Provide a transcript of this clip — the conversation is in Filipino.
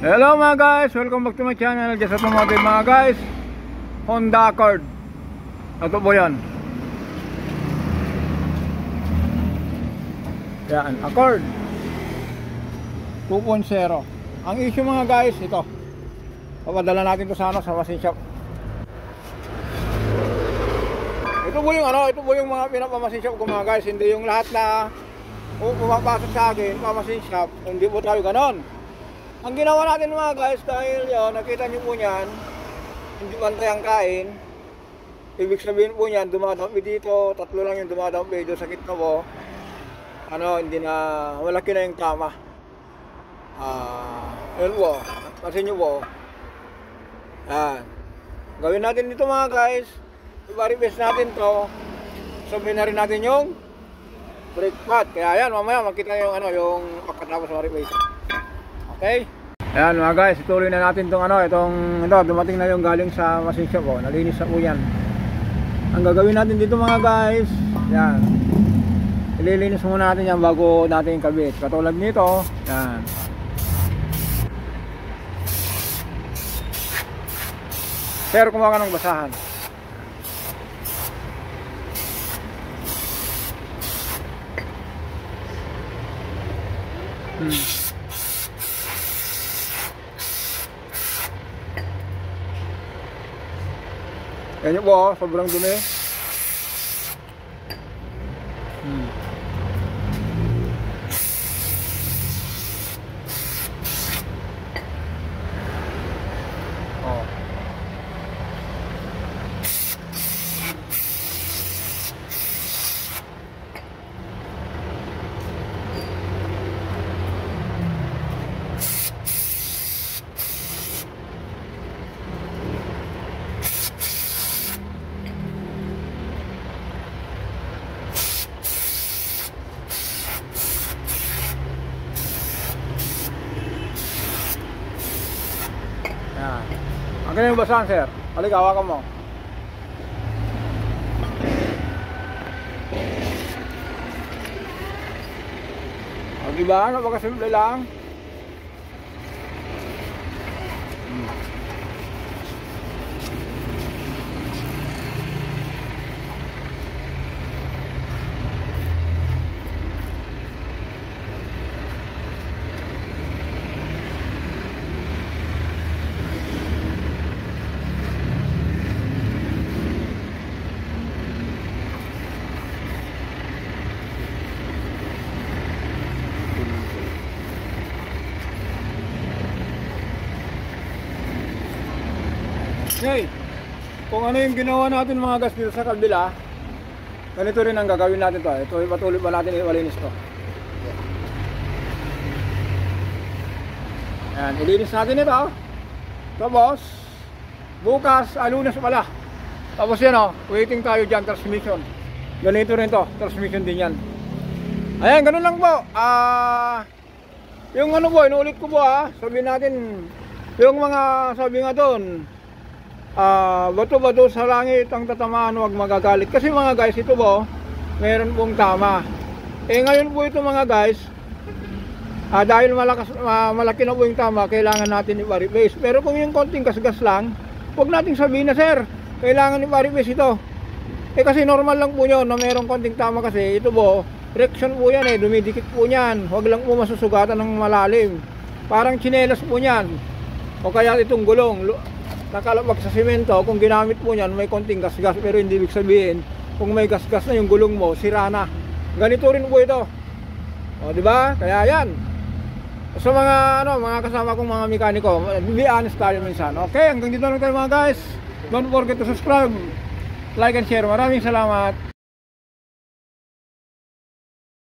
Hello mga guys, welcome back to my channel, Just Automotive mga guys. Honda Accord. Ito po yan. Yan, Accord 2.0. Ang issue mga guys, ito. Papadala natin ito sa machine shop. Ito po yung mga pinapamasin shop ko mga guys. Hindi yung lahat na pumapasok sa akin, pamasin shop. Hindi po tayo ganon. Ang ginawa natin mga guys, dahil yun, nakita nyo po yan, hindi pantay ang kain. Ibig sabihin po yan, dumadampi dito, tatlo lang yung dumadampi dito sa kitna po. Hindi na, malaki na yung tama. Yun po, kasi nyo po. Yan. Gawin natin dito mga guys, i-replace natin to. Sabihin na rin natin yung brake pad. Kaya yan, mamaya makita yung yung pagkatapos sa replace. Okay? Ayan mga guys, ituloy na natin itong dumating na yung galing sa machine shop. Nalinis na po yan. Ang gagawin natin dito mga guys, yan, ililinis muna natin yan bago natin kabit. Katulad nito, yan. Pero kumaga ng basahan. Yan yung po, sobrang dumi. Ang ganyan yung basahan sir. Halika, hawakan mo. Diba? Napakasimple lang. Okay, kung ano yung ginawa natin mga guys dito sa kabila, ganito rin ang gagawin natin to. Ito, patuloy pa natin i-walinis to. Ayan, ilinis natin ito. Tapos bukas, Lunes pala. Tapos yan waiting tayo dyan, transmission. Ganito rin to, transmission din yan. Ayan, ganun lang po. Yung inulit ko po sabihin natin, yung mga sabi nga doon, bato-bato sa langit ang tatamaan, huwag magagalit. Kasi mga guys, ito po, meron pong tama. Ngayon po ito mga guys, dahil malaki na po yung tama, kailangan natin i-replace. Pero kung yung konting gasgas lang, huwag nating sabihin na sir, kailangan i-replace ito. Kasi normal lang po yun na merong konting tama kasi ito po, friction po yan dumidikit po yan. Huwag lang po masusugatan ng malalim. Parang tsinelas po yan. O kaya itong gulong, nakalabag sa simento, kung ginamit po niyan may konting gasgas, pero hindi ibig sabihin kung may gasgas na yung gulong mo, sira na. Ganito rin po ito. Di ba? Kaya yan. Sa mga kasama kong mga mekaniko, be honest tayo minsan. Okay, hanggang dito lang tayo mga guys. Don't forget to subscribe, like and share. Maraming salamat.